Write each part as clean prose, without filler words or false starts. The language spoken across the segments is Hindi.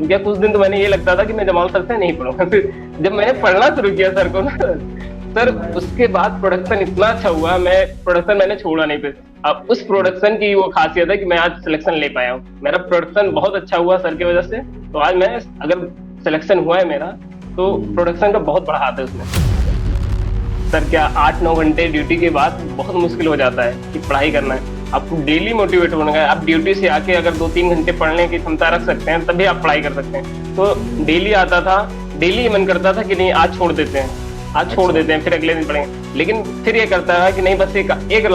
किया, कुछ दिन तो मैंने ये लगता था कि मैं जमाल सर से नहीं पढ़ूंगा। फिर जब मैंने पढ़ना शुरू किया सर को ना सर, उसके बाद प्रोडक्शन इतना अच्छा हुआ, मैं प्रोडक्शन मैंने छोड़ा नहीं। फिर अब उस प्रोडक्शन की वो खासियत है कि मैं आज सिलेक्शन ले पाया हूँ। मेरा प्रोडक्शन बहुत अच्छा हुआ सर की वजह से। तो आज मैं, अगर सिलेक्शन हुआ है मेरा, तो प्रोडक्शन का बहुत बड़ा हाथ है उसमें। सर क्या 8-9 घंटे ड्यूटी के बाद बहुत मुश्किल हो जाता है कि पढ़ाई करना है। आपको डेली मोटिवेट होना है। आप ड्यूटी से आके अगर 2-3 घंटे पढ़ने की क्षमता रख सकते हैं, तभी आप पढ़ाई कर सकते हैं। तो डेली आता था, डेली मन करता था कि नहीं आज छोड़ देते हैं, आज छोड़ देते हैं, फिर अगले दिन पढ़ेंगे। लेकिन फिर ये करता है कि नहीं, बस एक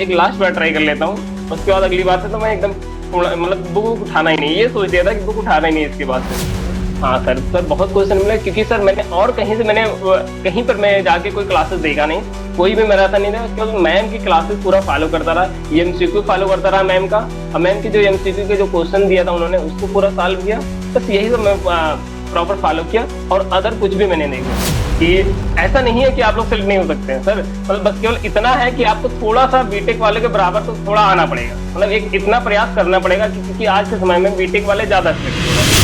लास्ट बार ट्राई कर लेता हूँ, उसके बाद अगली बार से तो मैं एकदम मतलब बुक उठाना ही नहीं, ये सोच दिया था कि बुक उठाना ही नहीं इसके बाद से। हाँ सर, बहुत क्वेश्चन मिला, क्योंकि सर मैंने और कहीं पर मैं जाके कोई क्लासेस देखा नहीं, कोई भी मैराथन नहीं था, केवल मैम की क्लासेस पूरा फॉलो करता रहा, एमसीक्यू फॉलो करता रहा मैम का। और मैम की जो एमसीक्यू के जो क्वेश्चन दिया था उन्होंने, उसको पूरा सॉल्व किया। बस यही सब मैं प्रॉपर फॉलो किया, और अदर कुछ भी मैंने नहीं किया। कि ऐसा नहीं है कि आप लोग सेलेक्ट नहीं हो सकते हैं सर, मतलब बस केवल इतना है कि आपको थोड़ा सा बीटेक वाले के बराबर तो थोड़ा आना पड़ेगा, मतलब एक इतना प्रयास करना पड़ेगा, क्योंकि आज के समय में बीटेक वाले ज्यादा सेलेक्ट हो रहे हैं।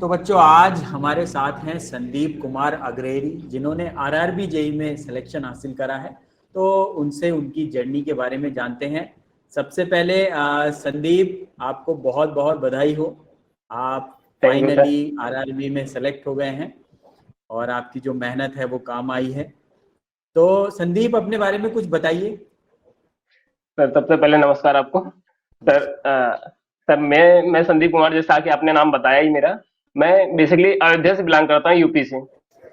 तो बच्चों, आज हमारे साथ हैं संदीप कुमार अग्रेरी, जिन्होंने आरआरबी जेई में सिलेक्शन हासिल करा है। तो उनसे उनकी जर्नी के बारे में जानते हैं। सबसे पहले संदीप, आपको बहुत बहुत बधाई हो। आप thank you sir. Finally RRB में सेलेक्ट हो गए हैं, और आपकी जो मेहनत है वो काम आई है। तो संदीप, अपने बारे में कुछ बताइए। सर सबसे पहले नमस्कार आपको। सर सर मैं संदीप कुमार, जैसा कि आपने नाम बताया ही मेरा, मैं बेसिकली अयोध्या से बिलोंग करता हूँ, यूपी से। सर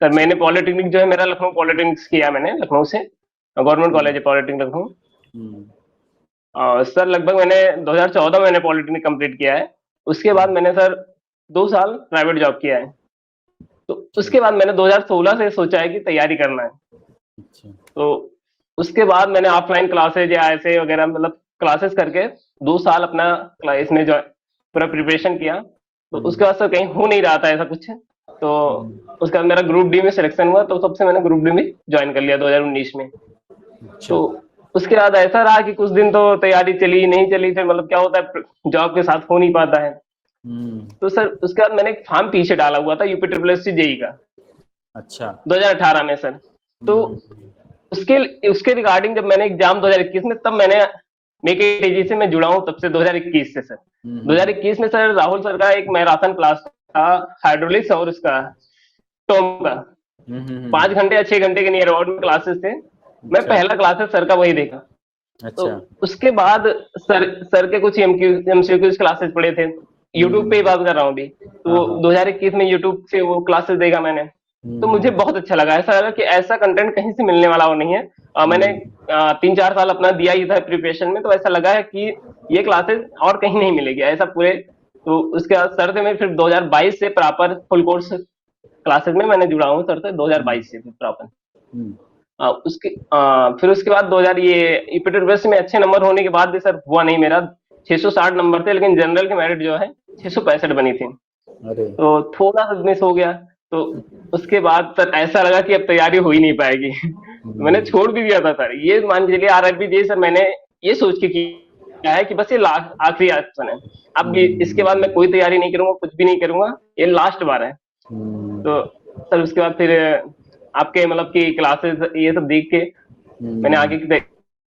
अच्छा। मैंने पॉलिटेक्निक जो है मेरा, लखनऊ पॉलिटेक्निक किया मैंने, लखनऊ से, गवर्नमेंट हम्म। कॉलेज है पॉलिटेक्निक लखनऊ। हम्म। सर लगभग मैंने 2014 में मैंने पॉलिटेक्निक कंप्लीट किया है। उसके बाद हम्म। मैंने सर 2 साल प्राइवेट जॉब किया है। तो अच्छा। उसके बाद मैंने 2016 से सोचा है कि तैयारी करना है। अच्छा। तो उसके बाद मैंने ऑफलाइन क्लासेज या ऐसे वगैरह, मतलब क्लासेस करके 2 साल अपना इसमें जो पूरा प्रिपरेशन किया। तो हम्म। उसके बाद सर कहीं हो नहीं रहा था ऐसा कुछ। तो हम्म। उसके बाद मेरा ग्रुप डी में सिलेक्शन हुआ, तो सबसे मैंने ग्रुप डी में ज्वाइन कर लिया 2019 में। अच्छा। तो उसके बाद ऐसा रहा कि कुछ दिन तो तैयारी चली नहीं चली, फिर मतलब क्या होता है, जॉब के साथ हो नहीं पाता है। हम्म। तो सर उसके बाद मैंने एक फॉर्म पीछे डाला हुआ था UP triple S C JE का, अच्छा। 2018 में सर। तो हम्म। उसके उसके रिगार्डिंग जब मैंने एग्जाम 2021 में, तब मैंने मेक इट इजी से मैं जुड़ा हूँ, तब से 2021 से सर। हम्म। 2021 में सर राहुल सर का एक मैराथन क्लास था, हाइड्रोलिक्स और उसका टॉम का, हम्म। 5 घंटे या 6 घंटे के नियर अबाउट में क्लासेस थे। मैं अच्छा। पहला क्लासेस सर का वही देखा। तो अच्छा। उसके बाद सर के कुछ एमसीक्यूज क्लासेस पढ़े थे, यूट्यूब पे ही हम्म। बात कर रहा हूँ अभी। हाँ, तो हाँ। 2021 में यूट्यूब से वो क्लासेस देखा मैंने। तो मुझे हम्म। बहुत अच्छा लगा, ऐसा लगा कि ऐसा कंटेंट कहीं से मिलने वाला वो नहीं है। मैंने हम्म। 3-4 साल अपना दिया ही था प्रिपरेशन में, तो ऐसा लगा है कि ये क्लासेस और कहीं नहीं मिलेगी ऐसा पूरे। तो उसके बाद सर से मैं फिर 2022 से प्रॉपर फुल कोर्स क्लासेस में मैंने जुड़ा हूँ सर से, हम्म। 2022 से प्रॉपर। हम्म। फिर उसके बाद 2000 ये यूपी वेस्ट में अच्छे नंबर होने के बाद भी सर हुआ नहीं मेरा। 660 नंबर थे, लेकिन जनरल की मेरिट जो है 665 बनी थी। अरे। तो थोड़ा सा मिस हो गया। तो उसके बाद सर ऐसा लगा कि अब तैयारी हो ही नहीं पाएगी। तो मैंने हम्म। छोड़ भी दिया था सर, ये मान के चलिए आरआरबी जी सर, मैंने ये सोच के किया है कि बस ये आखिरी ऑप्शन है। अब इसके बाद मैं कोई तैयारी नहीं करूंगा, कुछ भी नहीं करूंगा, ये लास्ट बार है। तो हम्म। सर उसके बाद फिर आपके मतलब की क्लासेस ये सब देख के मैंने हम्म। आगे की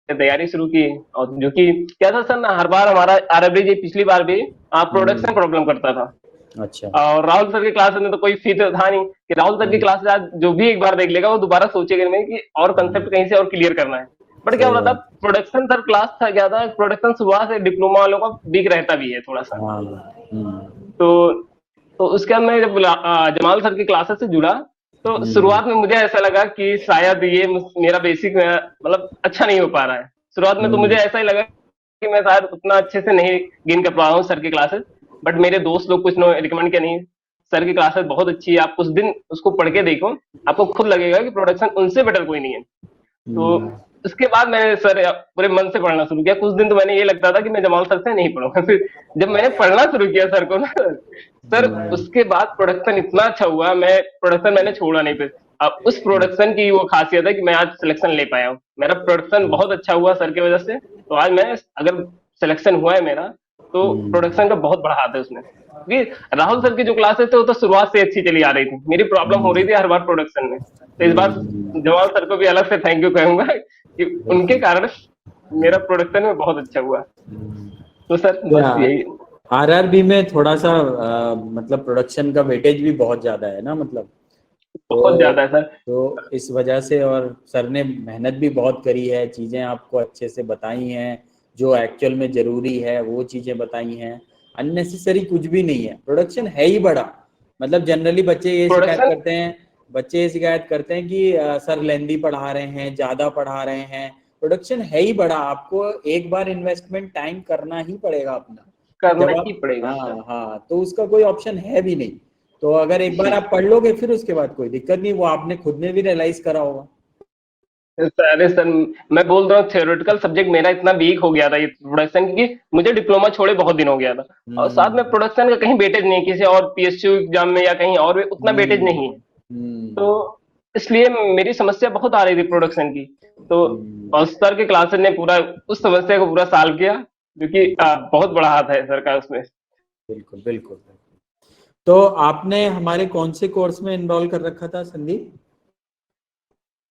तैयारी शुरू की। और जो कि क्या था सर ना, हर बार हमारा आरआरबी जी पिछली बार भी प्रोडक्शन हम्म। प्रॉब्लम करता था। अच्छा। और राहुल सर की क्लासेस में तो कोई फी तो था नहीं कि राहुल सर की हम्म। क्लासेस आज जो भी एक बार देख लेगा वो दोबारा सोचेगा नहीं कि और हम्म। कंसेप्ट कहीं से और क्लियर करना है। बट क्या सही होता था, बात। प्रोडक्शन सर क्लास था, क्या था, प्रोडक्शन सुबह से डिप्लोमा वालों का वीक रहता भी है थोड़ा सा। हाँ। तो उसके बाद मैं जब जमाल सर की क्लासेस से जुड़ा, तो हम्म। शुरुआत में मुझे ऐसा लगा कि शायद ये मेरा बेसिक मतलब अच्छा नहीं हो पा रहा है। शुरुआत में तो मुझे हम्म। ऐसा ही लगा कि मैं शायद उतना अच्छे से नहीं गेन कर पा रहा हूँ सर की क्लासेस। बट मेरे दोस्त लोग कुछ ने रिकमेंड किया, नहीं सर की क्लासेस बहुत अच्छी है, आप कुछ दिन उसको पढ़ के देखो, आपको खुद लगेगा कि प्रोडक्शन उनसे बेटर कोई नहीं है। तो हम्म। उसके बाद मैंने सर पूरे मन से पढ़ना शुरू किया। कुछ दिन तो मैंने ये लगता था कि मैं जमाल सर से नहीं पढ़ूंगा। फिर जब मैंने पढ़ना शुरू किया सर को ना सर, हम्म। उसके बाद प्रोडक्शन इतना अच्छा हुआ, मैं प्रोडक्शन मैंने छोड़ा नहीं। फिर अब उस प्रोडक्शन की वो खासियत है कि मैं आज सिलेक्शन ले पाया हूँ। मेरा प्रोडक्शन बहुत अच्छा हुआ सर की वजह से, तो आज मैं अगर सिलेक्शन हुआ है मेरा, तो प्रोडक्शन का बहुत बड़ा हाथ है उसमें। क्योंकि राहुल सर की जो क्लासेस थे वो तो शुरुआत से अच्छी चली आ रही थी, मेरी प्रॉब्लम हो रही थी हर बार प्रोडक्शन में। तो इस बार जवाल सर को भी अलग से थैंक यू कहूंगा कि उनके बिल्कुल। कारण मेरा प्रोडक्शन में बहुत अच्छा हुआ। तो सर बस यही। आरआरबी में थोड़ा सा मतलब प्रोडक्शन का वेटेज भी बहुत ज्यादा है ना, मतलब बहुत तो ज्यादा है सर। इस वजह से, और सर ने मेहनत भी बहुत करी है, चीजें आपको अच्छे से बताई हैं, जो एक्चुअल में जरूरी है वो चीजें बताई हैं, अननेसेसरी कुछ भी नहीं है। प्रोडक्शन है ही बड़ा, मतलब जनरली प्रोडक्शन बच्चे ये शिकायत करते हैं कि सर लेंदी पढ़ा रहे हैं, ज्यादा पढ़ा रहे हैं। प्रोडक्शन है ही बड़ा, आपको एक बार इन्वेस्टमेंट टाइम करना ही पड़ेगा अपना। करना जब ही आप, पड़ेगा सर। हाँ हाँ, तो उसका कोई ऑप्शन है भी नहीं। तो अगर एक बार जी आप पढ़ लोगे फिर उसके बाद कोई दिक्कत नहीं, वो आपने खुद ने भी रियलाइज करा होगा। अरे सर, मैं बोल रहा हूँ थियोरेटिकल सब्जेक्ट मेरा इतना वीक हो गया था ये प्रोडक्शन, क्योंकि मुझे डिप्लोमा छोड़े बहुत दिन हो गया था। और साथ में हम्म प्रोडक्शन का कहीं वेटेज नहीं है, किसी और पीएसयू एग्जाम में या कहीं और भी उतना वेटेज हम्म नहीं है। तो हम्म इसलिए मेरी समस्या बहुत आ रही थी प्रोडक्शन की। तो हम्म, और सर के क्लासेस ने पूरा उस समस्या को पूरा सॉल्व किया, क्योंकि बहुत बड़ा हाथ है सर का उसमें। बिल्कुल बिल्कुल। तो आपने हमारे कौन से कोर्स में इनरोल कर रखा था संदीप?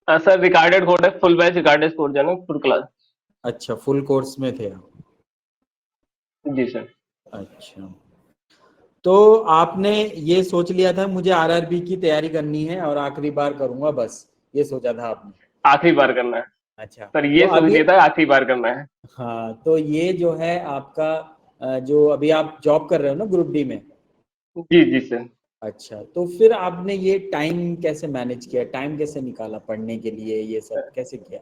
सर रिकॉर्डेड कोड है, फुल बैच रिकॉर्डेड कोड जो है ना, फुल क्लास। अच्छा, फुल कोर्स में थे आप। जी सर। अच्छा, तो आपने ये सोच लिया था मुझे आरआरबी की तैयारी करनी है और आखिरी बार करूंगा, बस ये सोचा था आपने? आखिरी बार करना है अच्छा, सर, तो ये सोच अभी, लिया था आखिरी बार करना है। हाँ, तो ये जो है आपका जो अभी आप जॉब कर रहे हो ना ग्रुप डी में, जी जी सर। अच्छा, तो फिर आपने ये टाइम कैसे मैनेज किया, टाइम कैसे निकाला पड़ने के लिए, ये सब कैसे किया?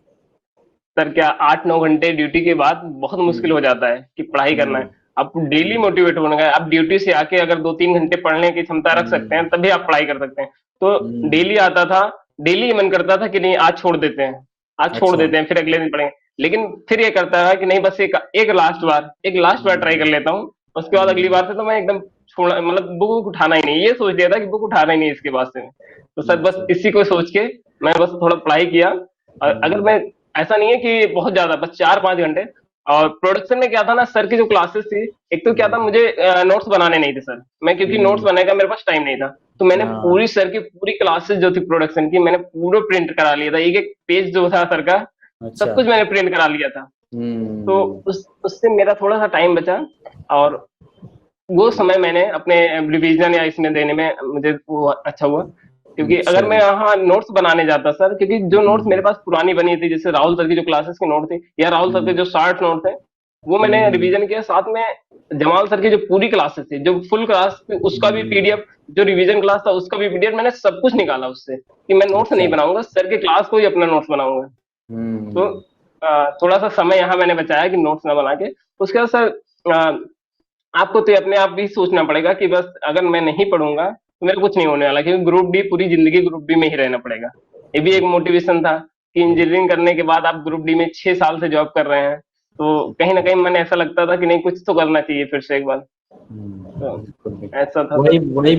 सर क्या 8-9 घंटे ड्यूटी के बाद बहुत मुश्किल हम्म हो जाता है कि पढ़ाई करना हम्म है। आप डेली हम्म मोटिवेट होना है, आप ड्यूटी से आके अगर 2-3 घंटे पढ़ने की क्षमता रख सकते हम्म हैं तभी आप पढ़ाई कर सकते हैं। तो हम्म, डेली आता था, डेली मन करता था कि नहीं आज छोड़ देते हैं, आज छोड़ अच्छा, देते हैं, फिर अगले दिन पढ़ेंगे। लेकिन फिर ये करता है कि नहीं बस एक लास्ट बार ट्राई कर हम्म लेता हूँ, उसके बाद अगली हम्म, बार से तो मैं एकदम छोड़ा, मतलब बुक उठाना ही नहीं, ये सोच लिया था कि बुक उठाना ही नहीं इसके बाद से। तो सर बस अच्छा, इसी को सोच के मैं बस थोड़ा पढ़ाई किया। और अगर हम्म, मैं, ऐसा नहीं है कि बहुत ज्यादा, बस 4-5 घंटे। और प्रोडक्शन में क्या था ना, सर की जो क्लासेस थी, एक तो क्या था, हम्म, मुझे नोट्स बनाने नहीं थे सर, मैं क्योंकि नोट्स हम्म, बनाने का मेरे पास टाइम नहीं था। तो मैंने हाँ, पूरी सर की पूरी क्लासेस जो थी प्रोडक्शन की, मैंने पूरा प्रिंट करा लिया था, एक एक पेज जो था सर का, अच्छा, सब कुछ मैंने प्रिंट करा लिया था। तो हम्म, उससे मेरा थोड़ा सा टाइम बचा। और वो समय मैंने अपने रिवीजन या इसमें देने में मुझे वो अच्छा हुआ। क्योंकि अच्छा, अगर मैं यहाँ नोट्स बनाने जाता सर, क्योंकि जो नोट्स मेरे हम्म पास पुरानी बनी थी, जैसे राहुल सर की जो क्लासेस की नोट थी या राहुल सर के हम्म जो शॉर्ट नोट थे, वो मैंने हम्म, रिवीजन किया। साथ में जमाल सर की जो पूरी क्लासेस थी, जो फुल क्लास थी, उसका भी हम्म, पीडीएफ, जो रिवीजन क्लास था उसका भी पीडीएफ, मैंने सब कुछ निकाला उससे कि मैं नोट्स नहीं अच्छा, बनाऊंगा, सर की क्लास को ही अपना नोट्स बनाऊंगा। तो हम्म, थोड़ा सा समय यहाँ मैंने बचाया कि नोट्स ना बना के। उसके बाद सर आपको तो अपने आप भी सोचना पड़ेगा कि बस अगर मैं नहीं पढ़ूंगा तो मेरा कुछ नहीं होने वाला, क्योंकि ग्रुप डी पूरी जिंदगी ग्रुप डी में ही रहना पड़ेगा। ये भी एक मोटिवेशन था कि इंजीनियरिंग करने के बाद आप ग्रुप डी में 6 साल से जॉब कर रहे हैं, तो कहीं ना कहीं मन ऐसा लगता था कि नहीं कुछ तो करना चाहिए फिर से एक बार। तो बिल्कुल बिल्कुल। ऐसा था वही सर। वही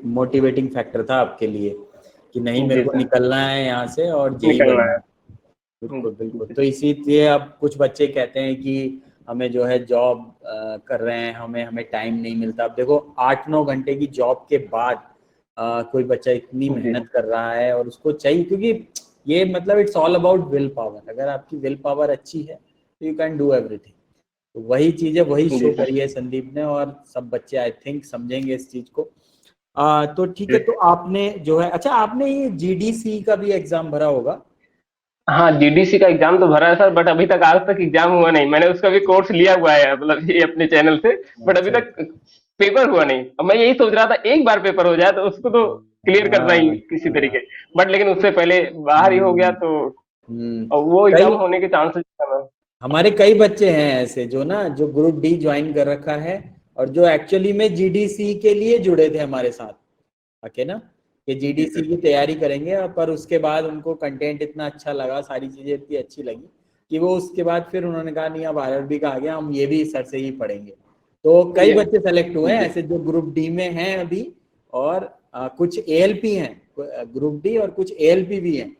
मोटिवेटिंग फैक्टर था आपके लिए कि नहीं, मेरे जी को सर। निकलना है यहाँ से और जेई निकलना बनना है। है। बिल्कुल बिल्कुल। जी तो इसीलिए अब कुछ बच्चे कहते हैं कि हमें जो है जॉब कर रहे हैं, हमें हमें टाइम नहीं मिलता। अब देखो 8-9 घंटे की जॉब के बाद कोई बच्चा इतनी जी मेहनत कर रहा है और उसको चाहिए, क्योंकि ये मतलब it's all about will power. अगर आपकी विल पावर अच्छी है तो यू कैन डू एवरीथिंग। तो वही चीज है, वही जी शो सर। करी है संदीप ने, और सब बच्चे आई थिंक समझेंगे इस चीज को। तो ठीक है, जी। तो आपने जो है, अच्छा, आपने ये जीडीसी का भी एग्जाम भरा होगा? हाँ, जीडीसी का एग्जाम तो भरा है सर, बट अभी तक आज तक एग्जाम हुआ नहीं। मैंने उसका भी कोर्स लिया हुआ है, मतलब ये अपने चैनल से, बट अभी अच्छा, तक पेपर हुआ नहीं। अब मैं यही सोच रहा था एक बार पेपर हो जाए तो उसको तो क्लियर करना ही हाँ किसी हाँ, तरीके, बट लेकिन उससे पहले बाहर ही हो गया, हम्म तो हम्म। अब वो कई एग्जाम होने के चांसेस कम हमारे कई बच्चे हैं ऐसे जो ना, जो ग्रुप डी ज्वाइन कर रखा है और जो एक्चुअली में जीडीसी के लिए जुड़े थे हमारे साथ आके ना, कि है। जी जीडीसी सर। की तैयारी करेंगे, पर उसके बाद उनको कंटेंट इतना अच्छा लगा, सारी चीजें इतनी अच्छी लगी कि वो उसके बाद फिर उन्होंने कहा नहीं, अब आरआरबी का आ गया, हम ये भी सर से ही पढ़ेंगे। तो कई ये बच्चे सेलेक्ट हुए हैं जी ऐसे जो ग्रुप डी में हैं अभी, और कुछ एएलपी हैं ग्रुप डी और कुछ एएलपी भी हैं,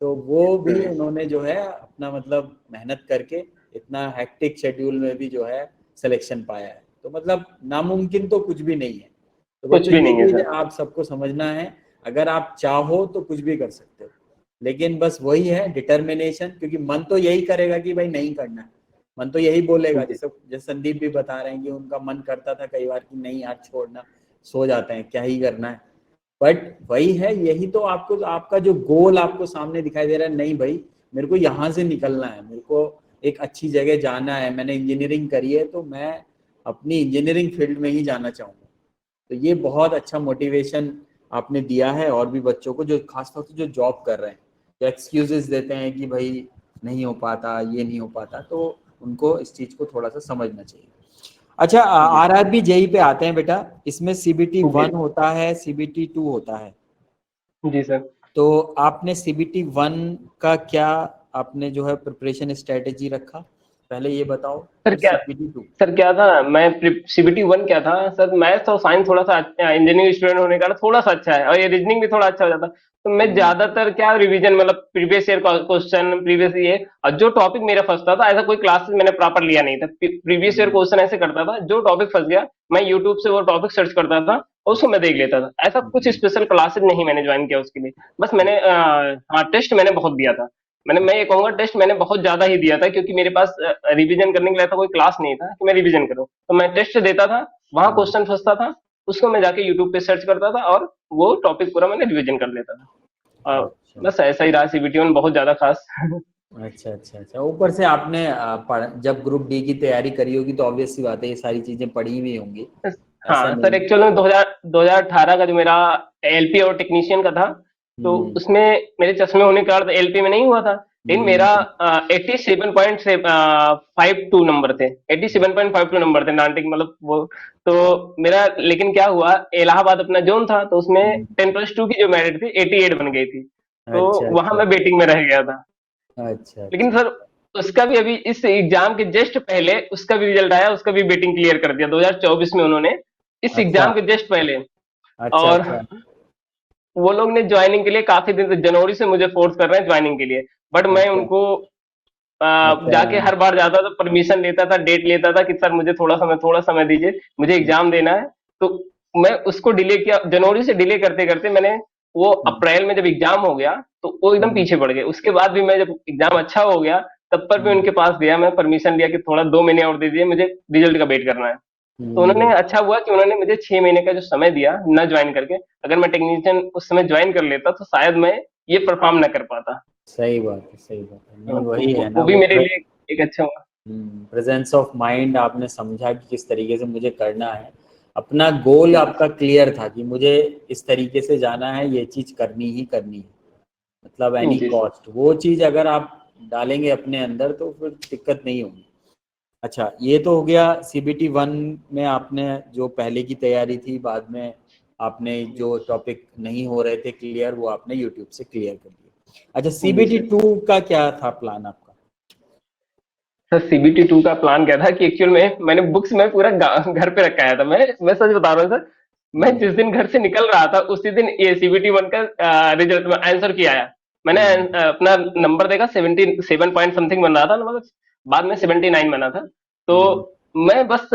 तो वो भी उन्होंने जो है अपना मतलब मेहनत करके इतना हेक्टिक शेड्यूल में भी जो है सिलेक्शन पाया है। तो मतलब नामुमकिन तो कुछ भी नहीं है। तो कुछ बच्चों भी ये नहीं है चीज सर। आप सबको समझना है, अगर आप चाहो तो कुछ भी कर सकते हो, लेकिन बस वही है डिटर्मिनेशन, क्योंकि मन तो यही करेगा कि भाई नहीं करना है, मन तो यही बोलेगा। जी। जैसे संदीप भी बता रहे हैं कि उनका मन करता था कई बार कि नहीं यार छोड़ना, सो जाते हैं, क्या ही करना है। बट वही है, यही तो आपको आपका जो गोल आपको सामने दिखाई दे रहा है, नहीं भाई मेरे को यहाँ से निकलना है, मेरे को एक अच्छी जगह जाना है, मैंने इंजीनियरिंग करी है तो मैं अपनी इंजीनियरिंग फील्ड में ही जाना चाहूँगा। तो ये बहुत अच्छा मोटिवेशन आपने दिया है और भी बच्चों को, जो खासतौर से जो जॉब कर रहे हैं, जो एक्सक्यूजेस देते हैं कि भाई नहीं हो पाता, ये नहीं हो पाता, तो उनको इस चीज को थोड़ा सा समझना चाहिए। अच्छा, जी। आरआरबी जेई पे आते हैं बेटा। इसमें सीबीटी जी। 1 होता है, सीबीटी 2 होता है। जी सर। तो आपने सीबीटी 1 का क्या आपने जो है प्रिपरेशन स्ट्रेटेजी रखा, पहले ये बताओ, सर फिर क्या सीबीटी 2। सर क्या था, मैं सीबीटी वन क्या था सर, मैथ्स और साइंस थोड़ा सा अच्छा, इंजीनियरिंग स्टूडेंट होने का थोड़ा सा अच्छा है, और ये रीजनिंग भी थोड़ा अच्छा हो जाता। तो मैं ज्यादातर क्या रिवीजन, मतलब प्रीवियस ईयर क्वेश्चन, प्रीवियस ये, और जो टॉपिक मेरा फंसता था, ऐसा कोई क्लासेस मैंने प्रॉपर लिया नहीं था, प्रीवियस ईयर क्वेश्चन ऐसे करता था, जो टॉपिक फंस गया मैं यूट्यूब से वो टॉपिक सर्च करता था और उसको मैं देख लेता था। ऐसा कुछ स्पेशल क्लासेस नहीं मैंने ज्वाइन किया उसके लिए। बस मैंने हाँ, टेस्ट मैंने बहुत दिया था। मैं ये कहूंगा टेस्ट मैंने बहुत ज्यादा ही दिया था, क्योंकि मेरे पास रिवीजन करने के लिए ऐसा कोई क्लास नहीं था कि मैं रिवीजन करूं। तो मैं टेस्ट देता था, वहां क्वेश्चन फंसता था, उसको मैं जाके यूट्यूब पे सर्च करता था और वो टॉपिक पूरा मैंने रिवीजन कर लेता था। और अच्छा बस ऐसा ही रहा सीबीटी में, बहुत ज्यादा खास। अच्छा अच्छा अच्छा। ऊपर से आपने जब ग्रुप डी की तैयारी करी होगी तो ऑब्वियस सी बात है ये सारी चीजें पढ़ी हुई होंगी, ऐसा हाँ सर, नहीं। एक्चुअल में 2018 का जो मेरा एलपी और टेक्नीशियन का था, तो हम्म उसमें मेरे चश्मे होने के कारण एलपी में नहीं हुआ था। लेकिन मेरा हम्म 87.52 नंबर थे, 87.52 नंबर थे, नाइनटी मतलब वो। तो मेरा, लेकिन क्या हुआ, इलाहाबाद अपना जोन था, तो उसमें हम्म, 10+2 की जो मेरिट थी 88 बन गई थी। तो अच्छा वहां अच्छा मैं वेटिंग में रह गया था। अच्छा लेकिन अच्छा सर उसका भी अभी इस एग्जाम के जस्ट पहले उसका भी रिजल्ट आया, उसका भी वेटिंग क्लियर कर दिया 2024 में उन्होंने, इस अच्छा एग्जाम के जस्ट पहले। अच्छा और अच्छा वो लोग ने ज्वाइनिंग के लिए काफी दिन से, जनवरी से मुझे फोर्स कर रहे हैं ज्वाइनिंग के लिए। बट मैं अच्छा उनको अच्छा जाके हर बार जाता था, परमिशन लेता था, डेट लेता था कि सर मुझे थोड़ा समय दीजिए, मुझे एग्जाम देना है। तो मैं उसको डिले किया, जनवरी से डिले करते करते मैंने वो हम्म, अप्रैल में जब एग्जाम हो गया तो वो एकदम हम्म, पीछे पड़ गए। उसके बाद भी मैं जब एग्जाम अच्छा हो गया, तब पर भी हम्म, उनके पास गया, मैं परमिशन लिया कि थोड़ा 2 महीने और दे दीजिए, मुझे रिजल्ट का वेट करना है। तो हम्म, उन्होंने, अच्छा हुआ कि उन्होंने मुझे 6 महीने का जो समय दिया न ज्वाइन करके। अगर मैं टेक्नीशियन उस समय ज्वाइन कर लेता तो शायद मैं ये परफॉर्म ना कर पाता। सही बात है, सही बात है। नहीं तो वही है ना वो भी वो मेरे लिए एक अच्छा हुआ। प्रेजेंस ऑफ माइंड, आपने समझा कि किस तरीके से मुझे करना है, अपना गोल जी। आपका क्लियर था कि मुझे इस तरीके से जाना है, ये चीज करनी ही करनी है, मतलब एनी जी सर। कॉस्ट। वो चीज अगर आप डालेंगे अपने अंदर तो फिर दिक्कत नहीं होगी। अच्छा, ये तो हो गया सीबीटी 1 में आपने जो पहले की तैयारी थी, बाद में आपने जो टॉपिक नहीं हो रहे थे क्लियर वो आपने यूट्यूब से क्लियर कर दिया। अच्छा, जी सीबीटी सर। 2 का क्या था प्लान आपका? सर सीबीटी टू का प्लान क्या था कि एक्चुअल में मैंने बुक्स में पूरा घर पे रखा था। मैं सच बता रहा हूँ सर, मैं हम्म जिस दिन घर से निकल रहा था उसी दिन ये सीबीटी वन का रिजल्ट में आंसर किया आया। मैंने हम्म अपना नंबर देखा, 77 पॉइंट समथिंग बन रहा था, मतलब बाद में 79 बना था। तो हम्म मैं बस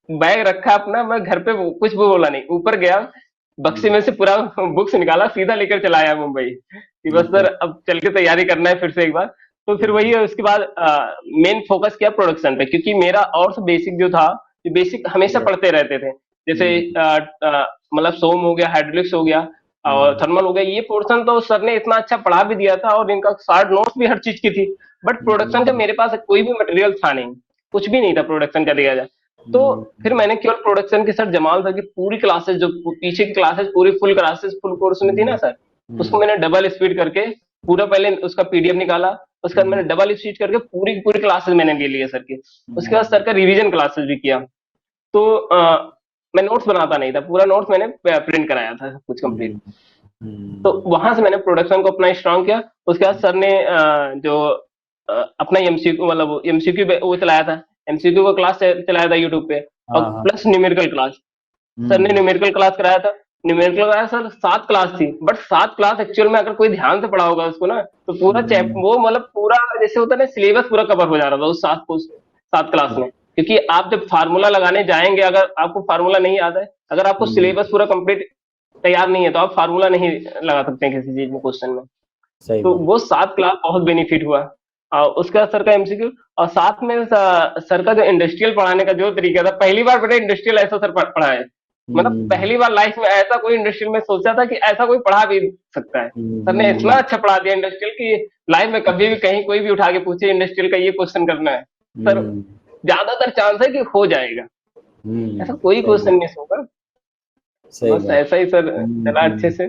बैग रखा अपना, मैं घर पे कुछ भी बोला नहीं, ऊपर गया, बक्से हम्म, में से पूरा बुक्स निकाला, सीधा लेकर चला आया मुंबई कि बस अच्छा सर अब चल के तैयारी करना है फिर से एक बार। तो फिर वही हम्म, है, उसके बाद मेन फोकस किया प्रोडक्शन पे, क्योंकि मेरा और बेसिक जो था, जो बेसिक हमेशा yes, पढ़ते रहते थे, जैसे हम्म मतलब सोम हो गया, हाइड्रोलिक्स हो गया और हम्म थर्मल हो गया, ये पोर्शन तो सर ने इतना अच्छा पढ़ा भी दिया था और इनका शार्ट नोट्स भी हर चीज की थी। बट प्रोडक्शन का हम्म मेरे पास कोई भी मटेरियल था नहीं, कुछ भी नहीं था प्रोडक्शन का दिया जाए। तो फिर हम्म मैंने केवल प्रोडक्शन के सर जमाल सर की पूरी क्लासेस, जो पीछे की क्लासेस पूरी फुल क्लासेस फुल कोर्स में थी ना हम्म सर, उसको हम्म मैंने डबल स्पीड करके पूरा पहले उसका पीडीएफ निकाला। उसके बाद हम्म मैंने डबल स्पीड करके पूरी पूरी क्लासेस मैंने ले लिए सर की। उसके बाद सर का रिवीजन क्लासेस भी किया। तो मैं नोट्स बनाता नहीं था, पूरा नोट्स मैंने प्रिंट कराया था सब कुछ कंप्लीट। हम्म तो हम्म वहां से मैंने प्रोडक्शन को अपना स्ट्रांग किया। उसके बाद सर ने जो अपना एमसीक्यू, मतलब एमसीक्यू वो चलाया था, एमसीक्यू का क्लास चलाया था यूट्यूब पे, और हाँ हाँ प्लस न्यूमेरिकल क्लास। सर ने हम्म न्यूमेरिकल क्लास कराया था। न्यूमेरिकल वगैरह सर 7 क्लास थी, बट 7 क्लास एक्चुअल में अगर कोई ध्यान से पढ़ा होगा उसको ना, तो पूरा चैप हम्म, वो मतलब पूरा जैसे होता है ना, सिलेबस पूरा कवर हो जा रहा था उस 7 क्लास में। क्योंकि आप जब फार्मूला लगाने जाएंगे, अगर आपको फार्मूला नहीं आता है, अगर आपको हम्म, सिलेबस पूरा कंप्लीट तैयार नहीं है, तो आप फार्मूला नहीं लगा सकते हैं किसी चीज में, क्वेश्चन में। सही तो बात। वो 7 क्लास बहुत बेनिफिट हुआ। उसके बाद सर का एमसीक्यू, और साथ में सर का जो इंडस्ट्रियल पढ़ाने का जो तरीका था, पहली बार बेटा इंडस्ट्रियल ऐसा सर पढ़ाए। मतलब हम्म, पहली बार लाइफ में ऐसा कोई इंडस्ट्रियल में सोचा था कि ऐसा कोई पढ़ा भी सकता है। सर ने इतना हम्म, अच्छा पढ़ा दिया इंडस्ट्रियल की, लाइफ में कभी भी कहीं कोई भी उठा के पूछे इंडस्ट्रियल का ये क्वेश्चन करना है, सर हम्म, ज्यादातर चांस है कि हो जाएगा, ऐसा कोई सही क्वेश्चन बात, मिस होगा। सही बस बात। ऐसा ही सर चला अच्छे हम्म। से।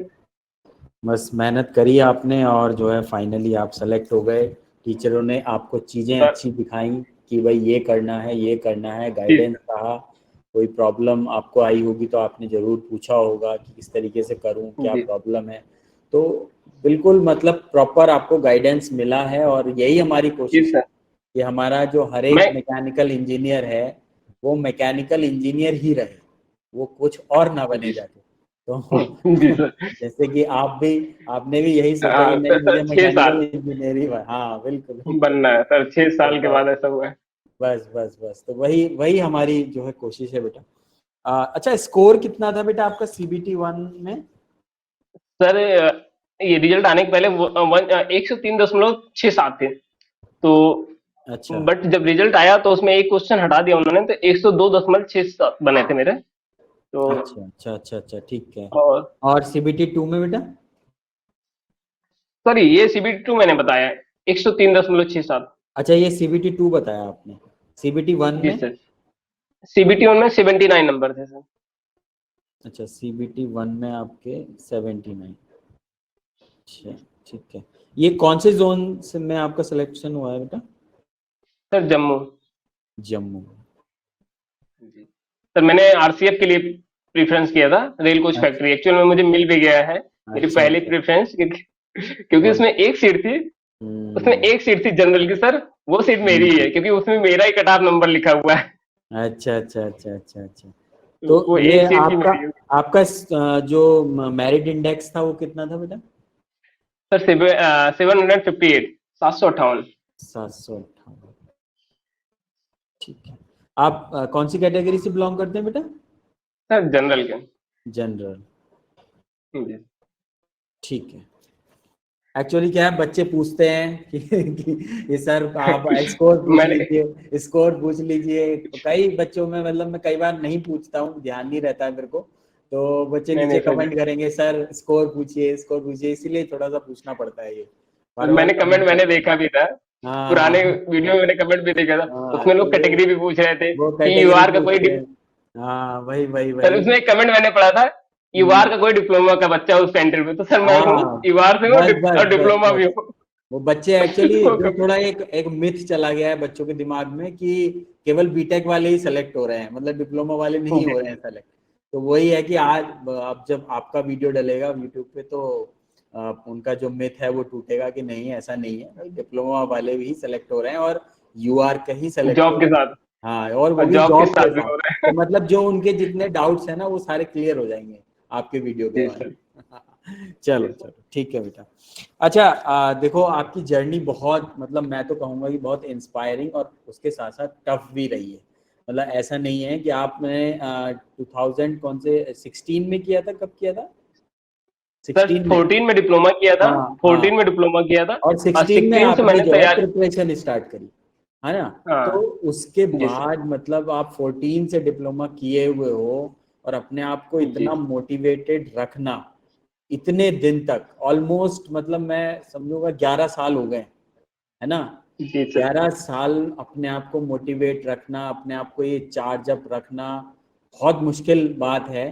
बस मेहनत करी आपने और जो है फाइनली आप सेलेक्ट हो गए। टीचरों ने आपको चीज़ें सर अच्छी दिखाई कि भाई ये करना है, ये करना है, जी गाइडेंस कहा। कोई प्रॉब्लम आपको आई होगी तो आपने ज़रूर पूछा होगा कि किस तरीके से करूं, क्या जी प्रॉब्लम है। तो बिल्कुल मतलब प्रॉपर आपको गाइडेंस मिला है और यही हमारी जी कोशिश है सर। कि हमारा जो हर एक मैं मैकेनिकल इंजीनियर है वो मैकेनिकल इंजीनियर ही रहे, वो कुछ और ना बने जी जाके। तो जी सर। जैसे कि आपने भी यही सोचा कि हाँ नहीं सर, मुझे 6 साल मैकेनिकल इंजीनियर ही हाँ बिल्कुल बिल्कुल। बनना है सर, 6 साल के बस बाद ऐसा हुआ है। बस बस बस तो वही वही हमारी जो है कोशिश है बेटा। अच्छा स्कोर कितना था बेटा आपका CBT 1 में? सर ये रिजल्ट आने के पहले 103.67 थे। तो अच्छा बट जब रिजल्ट आया तो उसमें एक क्वेश्चन हटा दिया उन्होंने, तो 102.67 बने थे मेरे। तो अच्छा अच्छा अच्छा अच्छा ठीक है। और और CBT 2 में बेटा? सॉरी, ये CBT 2 मैंने बताया, 103.67। अच्छा ये CBT 2 बताया आपने। CBT 1 जी में? सर। CBT 1 में 79 नंबर थे सर। अच्छा CBT 1 में आपके 79। अच्छा ठीक है। ये कौन से जोन से में आपका सिलेक्शन हुआ है बेटा? सर जम्मू। जम्मू। जी सर, मैंने आरसीएफ के लिए प्रेफरेंस किया था, रेल कोच अच्छा फैक्ट्री, एक्चुअल में मुझे मिल भी गया है मेरी अच्छा पहली अच्छा। प्रेफरेंस, क्योंकि बहुत। उसमें एक सीट थी, उसमें हम्म, एक सीट थी जनरल की सर, वो सीट मेरी ही हम्म, है, क्योंकि उसमें मेरा ही कट ऑफ नंबर लिखा हुआ है। अच्छा अच्छा अच्छा अच्छा अच्छा। तो तो वो ये एक सीट ही आपका मेरी है। आपका जो मेरिट इंडेक्स था वो कितना था बेटा? सर 758, 758। 758। ठीक है। आप कौन सी कैटेगरी से बिलोंग करते हैं बेटा? सर जनरल के। जनरल। जी। ठीक है। एक्चुअली क्या है बच्चे पूछते हैं कि ये सर आप स्कोर पूछ मैंने लीजिए, स्कोर पूछ लीजिए। कई बच्चों में मतलब मैं कई बार नहीं पूछता हूँ, ध्यान नहीं रहता है मेरे को। तो बच्चे नहीं नहीं नीचे सर, कमेंट करेंगे सर स्कोर पूछिए, स्कोर पूछिए, इसीलिए थोड़ा सा पूछना पड़ता है ये। बार बार मैंने कमेंट कमेंट मैंने करते हैं। देखा भी था, हाँ पुराने वीडियो में मैंने कमेंट भी देखा था। हाँ। उसमें तो लोग कैटेगरी भी पूछ रहे थे वो कि कैटेगरी यूआर का कोई पूछते हैं। हाँ वही वही सर वही। उसमें एक कमेंट मैंने पढ़ा था, यूआर हम्म, का कोई डिप्लोमा का बच्चा उस सेंटर पे, तो सर मैं हूँ, हाँ यूआर से हूँ बस बस और बस डिप्लोमा भी बस। हूँ। वो बच्चे एक्चुअली जो थोड़ा एक एक मिथ चला गया है बच्चों के दिमाग में कि केवल बीटेक वाले ही सेलेक्ट हो रहे हैं, मतलब डिप्लोमा वाले नहीं जी हो रहे हैं सेलेक्ट। तो वही है कि आज अब जब आपका वीडियो डलेगा यूट्यूब पे तो उनका जो मिथ है वो टूटेगा कि नहीं ऐसा नहीं है भाई, डिप्लोमा वाले भी सेलेक्ट हो रहे हैं और यूआर का ही सेलेक्ट हो जॉब के रहे हैं। साथ, हाँ और वो और भी जॉब के जॉब के साथ भी साथ। हो रहा तो है। मतलब जो उनके जितने डाउट्स है ना वो सारे क्लियर हो जाएंगे आपके वीडियो के जी बाद। सर। चलो जी सर। चलो ठीक है बेटा। अच्छा देखो आपकी जर्नी बहुत मतलब मैं तो कहूँगा कि बहुत इंस्पायरिंग और उसके साथ साथ टफ भी रही है। मतलब ऐसा नहीं है कि आपने 2000 कौन से 16 में किया था, कब किया था? सर 16 में। 14 में डिप्लोमा किया था, हाँ हाँ। 14 में डिप्लोमा किया था, और और 16 में 16 से आपने मैंने जो है तैयार। प्रिपरेशन स्टार्ट करी है ना? तो हाँ उसके जी सर। बाद मतलब आप 14 से डिप्लोमा किए हुए हो और अपने आप को जी इतना मोटिवेटेड रखना इतने दिन तक, ऑलमोस्ट मतलब मैं समझूंगा 11 साल हो गए है ना? जी सर। 11 साल अपने आप को मोटिवेट रखना, अपने आप को ये चार्ज अप रखना बहुत मुश्किल बात है।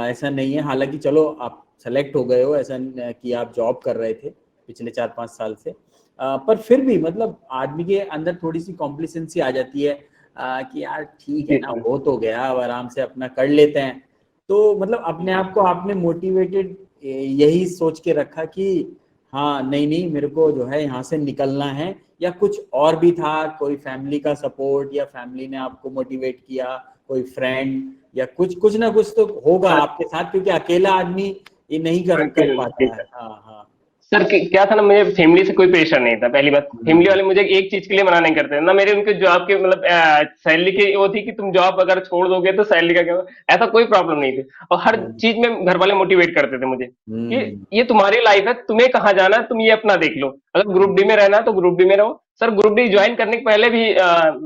ऐसा नहीं है, हालांकि चलो आप सेलेक्ट हो गए हो, ऐसा कि आप जॉब कर रहे थे पिछले 4-5 साल से। पर फिर भी मतलब आदमी के अंदर थोड़ी सी कॉम्प्लिसेंसी आ जाती है कि यार ठीक है जी ना, सर। हो तो गया, अब आराम से अपना कर लेते हैं। तो मतलब अपने आप को आपने मोटिवेटेड यही सोच के रखा कि हाँ नहीं नहीं मेरे को जो है यहाँ से निकलना है, या कुछ और भी था, कोई फैमिली का सपोर्ट या फैमिली ने आपको मोटिवेट किया, कोई फ्रेंड या कुछ कुछ ना कुछ तो होगा सर आपके साथ, क्योंकि अकेला आदमी ये नहीं कर पाता है। हाँ हाँ। सर क्या था ना, मुझे फैमिली से कोई प्रेशर नहीं था। पहली बात, फैमिली हम्म, वाले मुझे एक चीज के लिए मना नहीं करते ना, मेरे उनके जॉब के मतलब सैलरी की वो थी कि तुम जॉब अगर छोड़ दोगे तो सैलरी का क्या होगा? ऐसा कोई प्रॉब्लम नहीं थी। और हर चीज में घर वाले मोटिवेट करते थे मुझे कि हम्म, ये तुम्हारी लाइफ है, तुम्हें कहाँ जाना है तुम ये अपना देख लो। अगर ग्रुप डी में रहना है तो ग्रुप डी में रहो। सर ग्रुप डी ज्वाइन करने के पहले भी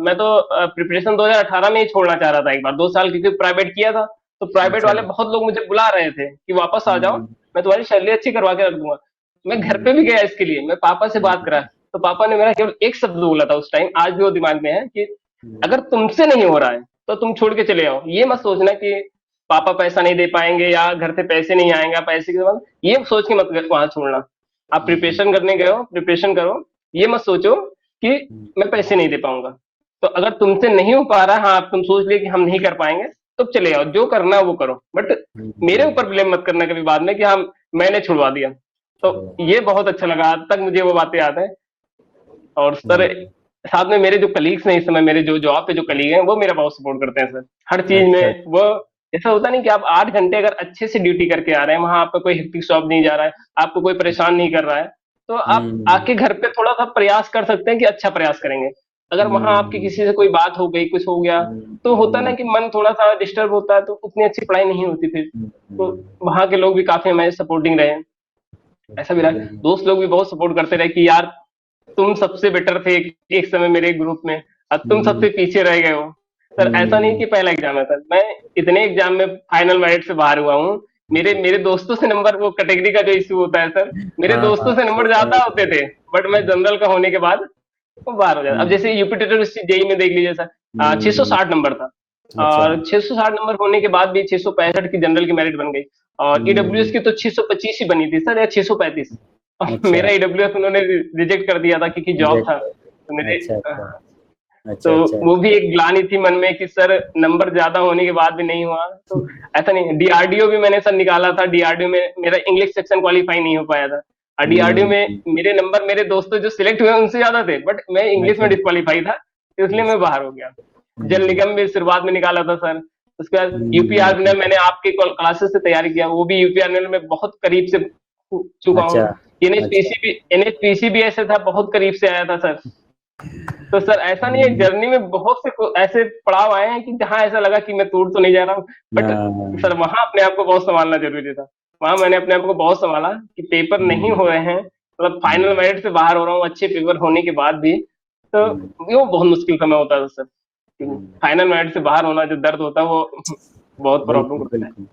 मैं तो प्रिपरेशन 2018 में ही छोड़ना चाह रहा था एक बार, 2 साल, क्योंकि प्राइवेट किया था। तो प्राइवेट अच्छा। वाले बहुत लोग मुझे बुला रहे थे कि वापस आ जाओ, हम्म, मैं तुम्हारी सैलरी अच्छी करवा के रख दूंगा। मैं घर हम्म, पे भी गया इसके लिए, मैं पापा से बात करा, हम्म, तो पापा ने मेरा केवल एक शब्द बोला था उस टाइम, आज भी वो दिमाग में है कि हम्म, अगर तुमसे नहीं हो रहा है तो तुम छोड़ के चले आओ। ये मत सोचना कि पापा पैसा नहीं दे पाएंगे या घर से पैसे नहीं आएंगे, पैसे के बाद ये सोच के मत वहां छोड़ना। आप हम्म, प्रिपरेशन करने गए हो, प्रिपरेशन करो। ये मत सोचो कि मैं पैसे नहीं दे पाऊंगा। तो अगर तुमसे नहीं हो पा रहा, हाँ तुम सोच लिए कि हम नहीं कर पाएंगे, तो चले आओ, जो करना है वो करो, बट मेरे हम्म, ऊपर ब्लेम मत करना कभी बाद में कि हाँ मैंने छुड़वा दिया। तो ये बहुत अच्छा लगा, आज तक मुझे वो बातें याद है। और सर हम्म, साथ में मेरे जो कलीग्स हैं इस समय, मेरे जो जॉब पे जो कलीग हैं वो मेरा बहुत सपोर्ट करते हैं सर, हर चीज अच्छा। में। वो ऐसा होता नहीं कि आप 8 घंटे अगर अच्छे से ड्यूटी करके आ रहे हैं, वहां आपका कोई हेक्टिक जॉब नहीं जा रहा है, आपको कोई परेशान नहीं कर रहा है, तो आप हम्म, आके घर पे थोड़ा सा प्रयास कर सकते हैं कि अच्छा प्रयास करेंगे। अगर वहां आपकी हम्म, किसी से कोई बात हो गई, कुछ हो गया, तो होता ना कि मन थोड़ा सा डिस्टर्ब होता है, तो उतनी अच्छी पढ़ाई नहीं होती फिर। तो हम्म, वहां के लोग भी काफी हमारे सपोर्टिंग रहे। ऐसा भी अच्छा, रहा, बिल्कुल। दोस्त लोग भी बहुत सपोर्ट करते रहे कि यार तुम सबसे बेटर थे एक समय मेरे ग्रुप में, अब तुम हम्म, सबसे पीछे रह गए हो। सर ऐसा नहीं हम्म, कि पहला एग्जाम है सर, मैं इतने एग्जाम में फाइनल मेरिट से बाहर हुआ हूँ। मेरे मेरे दोस्तों से नंबर, वो कैटेगरी का जो इशू होता है सर, मेरे हाँ हाँ, दोस्तों से नंबर ज्यादा समझ होते रहा थे, बट मैं हूँ। जनरल का होने के बाद वो बाहर हो जाता। अब हम्म, जैसे यूपी टेटर जेई में देख लीजिए सर, हम्म, 660 नंबर था, अच्छा। और 660 नंबर होने के बाद भी 665 की जनरल की मेरिट बन गई, और ईडब्ल्यूएस हम्म, की तो 625 ही बनी थी सर, या 635। और अच्छा। मेरा ईडब्ल्यूएस उन्होंने रिजेक्ट कर दिया था क्योंकि जॉब रिजेक्ट था। कर तो दिया। मेरे अच्छा अच्छा। तो अच्छा अच्छा। वो भी एक ग्लानि थी मन में कि सर नंबर ज्यादा होने के बाद भी नहीं हुआ। तो ऐसा नहीं, डीआरडीओ भी मैंने सर निकाला था, डीआरडीओ में मेरा इंग्लिश सेक्शन क्वालिफाई नहीं हो पाया था, और डीआरडीओ में हम्म, मेरे नंबर मेरे दोस्तों जो सिलेक्ट हुए उनसे ज्यादा थे, बट मैं इंग्लिश में अच्छा डिस्क्वालीफाई था, तो इसलिए मैं बाहर हो गया। जल हम्म, निगम में शुरुआत में निकाला था सर। उसके बाद हम्म, यूपीआर में मैंने आपके क्लासेस से तैयारी किया, वो भी यूपीआर में बहुत करीब से चुका अच्छा हूँ। अच्छा। एनएचपीसी भी ऐसे था, बहुत करीब से आया था सर। तो सर ऐसा नहीं है, हम्म, जर्नी में बहुत से ऐसे पड़ाव आए हैं कि जहां ऐसा लगा कि मैं टूट तो नहीं जा रहा हूँ, बट हाँ, सर वहां अपने आप को बहुत संभालना जरूरी था। वहां मैंने अपने आप को बहुत संभाला कि पेपर नहीं हम्म, हो रहे हैं, मतलब फाइनल हम्म, मेरिट से बाहर हो रहा हूँ अच्छे पेपर होने के बाद भी, तो हम्म, वो बहुत मुश्किल समय होता था सर। हम्म, फाइनल मेरिट से बाहर होना जो दर्द होता है वो बहुत प्रॉब्लम बिल्कुल करता है। बिल्कुल।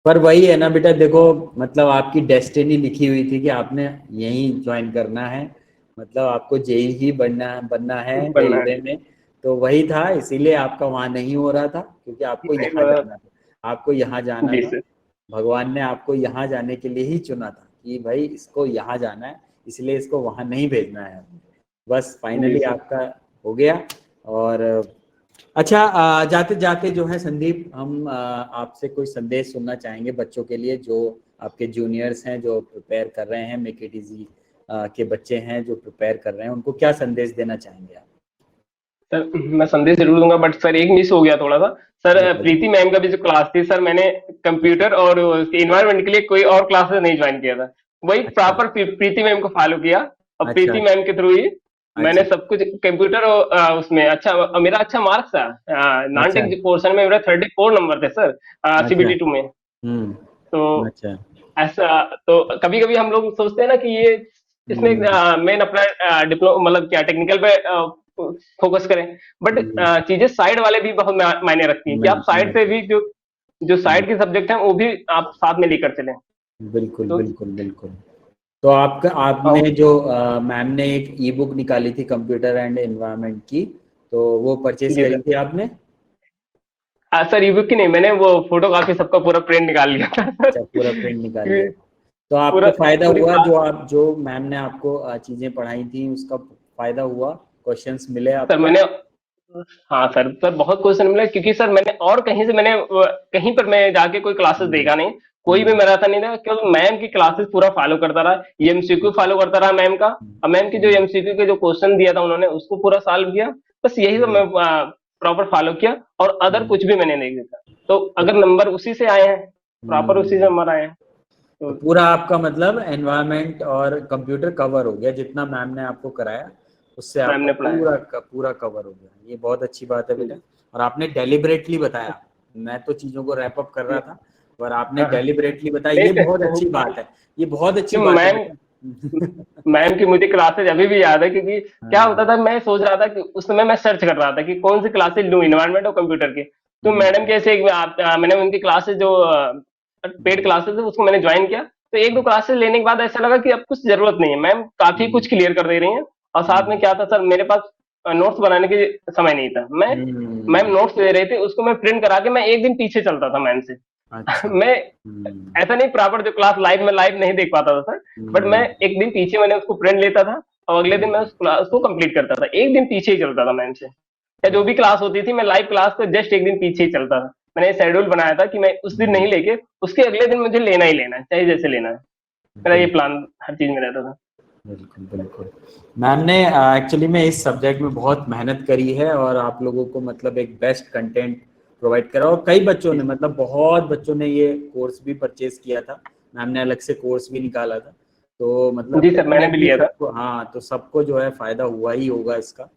पर वही है ना बेटा, देखो, मतलब आपकी डेस्टिनी लिखी हुई थी कि आपने यहीं ज्वाइन करना है, मतलब आपको जेई ही बनना बनना है बनना रेलवे में। तो वही था, इसीलिए आपका वहाँ नहीं हो रहा था, क्योंकि आपको यहाँ है। जाना था, आपको यहाँ जाना जी था। सर। भगवान ने आपको यहाँ जाने के लिए ही चुना था कि भाई इसको यहाँ जाना है, इसलिए इसको वहाँ नहीं भेजना है। बस जी फाइनली सर। आपका हो गया। और अच्छा, जाते जाते जो है संदीप, हम आपसे कोई संदेश सुनना चाहेंगे बच्चों के लिए, जो आपके जूनियर्स हैं, जो प्रिपेयर कर रहे हैं, मेक इट इजी के बच्चे हैं जो प्रिपेयर कर रहे हैं, उनको क्या संदेश देना चाहेंगे आप? सर मैं संदेश जरूर दूंगा, बट सर एक मिस हो गया थोड़ा सा। सर बताइए। प्रीति मैम का भी जो क्लास थी सर, मैंने अच्छा कंप्यूटर और इन्वायरमेंट के लिए कोई और क्लासेस नहीं ज्वाइन किया था, वही अच्छा प्रॉपर प्रीति मैम को फॉलो किया, और अच्छा प्रीति मैम के थ्रू ही मैंने अच्छा सब कुछ कंप्यूटर और उसमें अच्छा, मेरा अच्छा मार्क्स था, अच्छा नानटेक पोर्शन में मेरा 34 नंबर थे सर, अच्छा। सीबीटी 2 में। तो अच्छा। ऐसा, तो कभी कभी हम लोग सोचते हैं ना कि ये इसमें हम्म, मेन अपना डिप्लोमा मतलब क्या टेक्निकल पे फोकस करें, बट हम्म, चीजें साइड वाले भी बहुत मायने रखती हैं कि आप साइड से भी जो जो हम्म, साइड के सब्जेक्ट हैं वो भी आप साथ में लेकर चलें। बिल्कुल तो बिल्कुल बिल्कुल। तो आपका आपने और जो मैम ने एक ई बुक निकाली थी कंप्यूटर एंड एनवायरनमेंट की, तो वो परचेज जी करी सर। थी आपने? सर ईबुक की नहीं, मैंने वो फोटो काफी सबका पूरा प्रिंट निकाल लिया था सर। अच्छा, पूरा प्रिंट निकाल लिया। क्योंकि तो आपको पूरा फायदा पूरी हुआ, क्लास, जो मैम ने आपको चीजें पढ़ाई थी उसका फायदा हुआ? क्वेश्चंस मिले सर आपको? मैंने, हाँ सर, बहुत क्वेश्चन मिला, क्योंकि सर मैंने और कहीं से मैंने कहीं पर मैं जाके कोई क्लासेस हम्म, देखा नहीं, कोई भी हम्म, मैराथन नहीं था, केवल मैम की क्लासेस पूरा फॉलो करता रहा, एमसीक्यू फॉलो करता रहा मैम का, और मैम की जो हम्म, एमसीक्यू के जो क्वेश्चन दिया था उन्होंने उसको पूरा सॉल्व किया। बस यही सब हम्म, मैं प्रॉपर फॉलो किया, और अदर कुछ भी मैंने नहीं देखा। तो अगर नंबर उसी से आए हैं, प्रॉपर उसी से नंबर आए हैं, तो तो पूरा आपका मतलब एनवायरनमेंट और कंप्यूटर कवर हो गया, जितना मैम ने आपको कराया उससे मैम आपका ने पढ़ाया। पूरा कवर हो गया। ये बहुत अच्छी बात है बेटा। और आपने डेलिबरेटली बताया, मैं तो चीजों को रैप अप कर रहा था, पर आपने हाँ, डेलिबरेटली बताया, ये बहुत अच्छी बात है, ये बहुत अच्छी कि बात है मैम बेटा। मैम की मुझे क्लासेज अभी भी याद है, क्योंकि क्या होता हाँ, था, मैं सोच रहा था कि उस समय मैं सर्च कर रहा था कि कौन सी क्लासेज लूं इन्वायरमेंट और कंप्यूटर की। तो मैडम बिल्कुल। के ऐसे मैंने उनकी क्लासेज जो पेड क्लासेस है उसको मैंने ज्वाइन किया। तो एक दो क्लासेस लेने के बाद ऐसा लगा कि अब कुछ जरूरत नहीं है, मैम काफी कुछ क्लियर कर दे रही हैं। और साथ में क्या था सर, मेरे पास नोट्स बनाने के समय नहीं था। मैम नोट्स दे रहे थे, उसको मैं प्रिंट करा के मैं एक दिन पीछे चलता था मैम से। अच्छा। मैं ऐसा नहीं प्रॉपर जो क्लास लाइव में लाइव नहीं देख पाता था सर, बट मैं एक दिन पीछे मैंने उसको प्रिंट लेता था, और अगले दिन मैं उस क्लास को कंप्लीट करता था, एक दिन पीछे ही चलता था मैम से। या जो भी क्लास होती थी, मैं लाइव क्लास को जस्ट एक दिन पीछे ही चलता था। मैंने शेड्यूल बनाया था कि मैं उस दिन नहीं लेके उसके अगले दिन मुझे लेना ही लेना है, चाहे जैसे लेना है। मेरा ये बिल्कुल प्लान हर चीज में रहता था। बिल्कुल बिल्कुल। मैम ने एक्चुअली में इस सब्जेक्ट में बहुत मेहनत करी है, और आप लोगों को मतलब एक बेस्ट कंटेंट प्रोवाइड करा, और कई बच्चों ने मतलब बहुत बच्चों ने ये कोर्स भी परचेज किया था। मैम ने अलग से कोर्स भी निकाला था, तो मतलब जी सर, मैंने भी डेफिनेटली लिया था। सबको, हाँ, तो सबको जो है फायदा हुआ ही होगा इसका।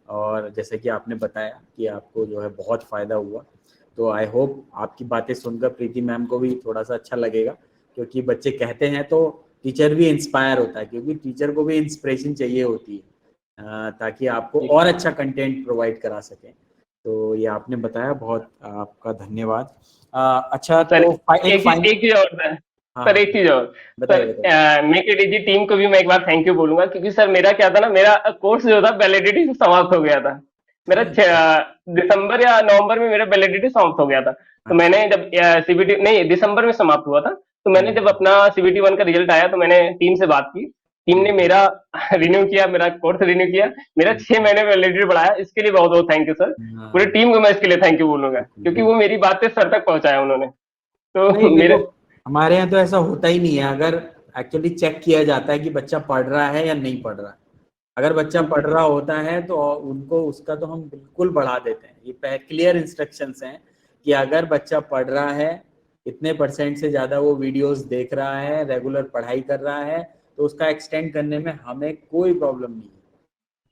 और जैसे कि आपने बताया कि आपको जो है बहुत फायदा हुआ, तो आई होप आपकी बातें सुनकर प्रीति मैम को भी थोड़ा सा अच्छा लगेगा, क्योंकि बच्चे कहते हैं तो टीचर भी इंस्पायर होता है, क्योंकि टीचर को भी इंस्पिरेशन चाहिए होती है, ताकि आपको जी और अच्छा कंटेंट प्रोवाइड करा सकें। तो ये आपने बताया, बहुत आपका धन्यवाद। अच्छा, सर, तो एक फाइन, एक चीज और है। हाँ सर हाँ, एक चीज और, बताइए बताइए। Sir make it easy team को भी मैं एक बार थैंक यू बोलूंगा, क्योंकि सर मेरा क्या था ना, मेरा कोर्स जो था वैलिडिटी से समाप्त हो गया था। मेरा दिसंबर या नवंबर में मेरा वैलिडिटी समाप्त हो गया था। तो अच्छा। मैंने जब सीबीटी नहीं, दिसंबर में समाप्त हुआ था। तो मैंने जब हम्म, अपना सीबीटी 1 का रिजल्ट आया, तो मैंने टीम से बात की। टीम ने हम्म, मेरा रिन्यू किया, मेरा कोर्स रिन्यू किया, मेरा 6 महीने वैलिडिटी बढ़ाया। इसके लिए बहुत बहुत थैंक यू सर। पूरी हाँ, टीम को मैं इसके लिए थैंक यू बोलूंगा, बिल्कुल क्योंकि वो बिल्कुल। मेरी बातें सर तक पहुंचाया उन्होंने। नहीं तो देखो, मेरे हमारे यहाँ तो ऐसा होता ही नहीं है। अगर एक्चुअली चेक किया जाता है कि बच्चा पढ़ रहा है या नहीं पढ़ रहा है, अगर बच्चा पढ़ रहा होता है तो उनको उसका तो हम बिल्कुल बढ़ा देते हैं। ये क्लियर इंस्ट्रक्शंस हैं कि अगर बच्चा पढ़ रहा है, इतने परसेंट से ज़्यादा वो वीडियोस देख रहा है, रेगुलर पढ़ाई कर रहा है, तो उसका एक्सटेंड करने में हमें कोई प्रॉब्लम नहीं है।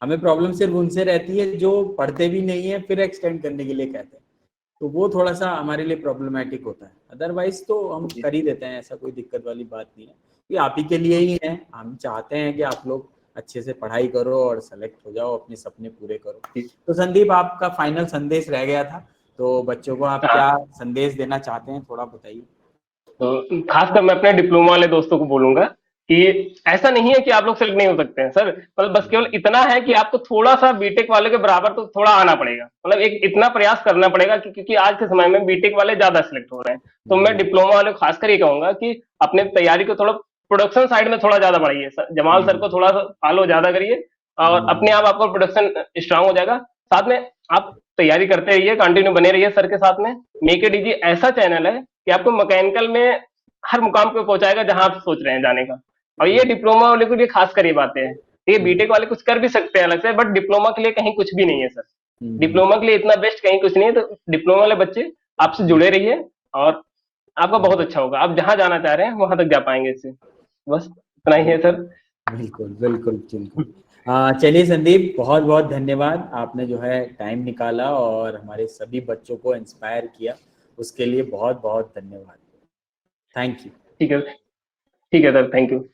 हमें प्रॉब्लम सिर्फ उनसे रहती है जो पढ़ते भी नहीं है फिर एक्सटेंड करने के लिए कहते हैं, तो वो थोड़ा सा हमारे लिए प्रॉब्लमेटिक होता है। अदरवाइज तो हम कर ही देते हैं, ऐसा कोई दिक्कत वाली बात नहीं है। ये आप ही के लिए ही है, हम चाहते हैं कि आप लोग अच्छे से पढ़ाई करो और सेलेक्ट हो जाओ, अपने सपने पूरे करो। तो संदीप, आपका फाइनल संदेश रह गया था, तो बच्चों को आप क्या हाँ, संदेश देना चाहते हैं, थोड़ा बताइए। तो खासकर मैं अपने डिप्लोमा वाले दोस्तों को बोलूंगा कि ऐसा नहीं है कि आप लोग सेलेक्ट नहीं हो सकते हैं सर। मतलब बस केवल इतना है कि आपको थोड़ा सा बीटेक वाले के बराबर तो थोड़ा आना पड़ेगा, मतलब एक इतना प्रयास करना पड़ेगा कि, क्योंकि आज के समय में बीटेक वाले ज्यादा सिलेक्ट हो रहे हैं। तो मैं हम्म, डिप्लोमा वाले को खासकर ये कहूंगा कि अपने तैयारी को थोड़ा प्रोडक्शन साइड में थोड़ा ज्यादा बढ़ाइए सर, जमाल सर को हम्म, थोड़ा सा फॉलो ज्यादा करिए, और अपने आप आपका प्रोडक्शन स्ट्रांग हो जाएगा। साथ में आप तैयारी करते रहिए, कंटिन्यू बने रहिए सर के साथ में। मेक इट इजी ऐसा चैनल है कि आपको मैकेनिकल में हर मुकाम पे पहुंचाएगा जहां आप सोच रहे हैं जाने का। और ये डिप्लोमा वाले के लिए खास कर ये बातें हैं। ये हम्म, बीटेक वाले कुछ कर भी सकते हैं अलग से, बट डिप्लोमा के लिए कहीं कुछ भी नहीं है सर। हम्म, डिप्लोमा के लिए इतना बेस्ट कहीं कुछ नहीं है। तो डिप्लोमा वाले बच्चे आपसे जुड़े रहिए, और आपका बहुत अच्छा होगा। आप जहां जाना चाह रहे हैं वहां तक जा पाएंगे इससे। बस इतना ही है सर। बिल्कुल बिल्कुल बिल्कुल। चलिए संदीप, बहुत बहुत धन्यवाद, आपने जो है टाइम निकाला और हमारे सभी बच्चों को इंस्पायर किया, उसके लिए बहुत बहुत धन्यवाद। Thank you. ठीक है, ठीक है सर, थैंक यू।